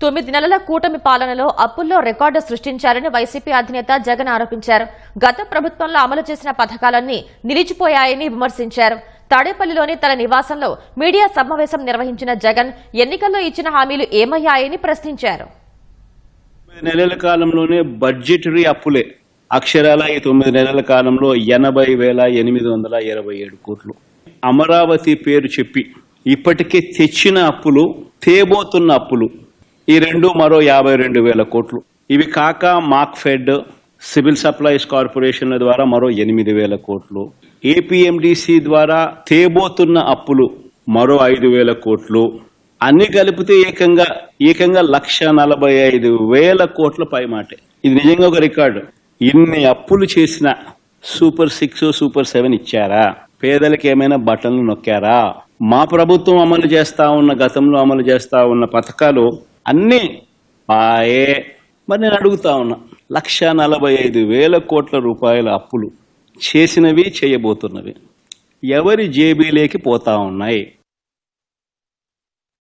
9 నెలల కూటమి పాలనలో అప్పుల్లో రికార్డు సృష్టించారని వైసీపీ అధినేత జగన్ ఆరోపించారు. గత ప్రభుత్వంలో అమలు చేసిన పథకాలన్నీ నిలిచిపోయాయని విమర్శించారు. తాడేపల్లిలోని తన నివాసంలో మీడియా సమావేశం నిర్వహించిన జగన్ ఎన్నికల్లో ఇచ్చిన హామీలు ఏమయ్యాయని ప్రశ్నించారు. 9 నెలల కాలంలోనే బడ్జెటరీ అప్పులే అక్షరాల ఈ 9 నెలల కాలంలో 80,827 కోట్లు. అమరావతి పేరు చెప్పి ఇప్పటికే తెచ్చిన అప్పులు, తేబోతున్న అప్పులు ఈ రెండు మరో 52,000 కోట్లు. ఇవి కాక మార్క్ఫెడ్, సివిల్ సప్లైస్ కార్పొరేషన్ల ద్వారా మరో 8,000 కోట్లు. ఏపీఎండిసి ద్వారా తేబోతున్న అప్పులు మరో 5,000 కోట్లు. అన్ని కలిపితే ఏకంగా 1,45,000 కోట్ల పైమాటే. ఇది నిజంగా ఒక రికార్డు. ఇన్ని అప్పులు చేసిన సూపర్ 6, సూపర్ 7 ఇచ్చారా? పేదలకు ఏమైనా బటన్లు నొక్కారా? మా ప్రభుత్వం అమలు చేస్తా ఉన్న, గతంలో అమలు చేస్తా ఉన్న పథకాలు అన్నీ మరి నేను అడుగుతా ఉన్నా, 1,45,000 కోట్ల రూపాయల అప్పులు చేసినవి, చేయబోతున్నవి ఎవరి జేబీలోకి పోతా ఉన్నాయి?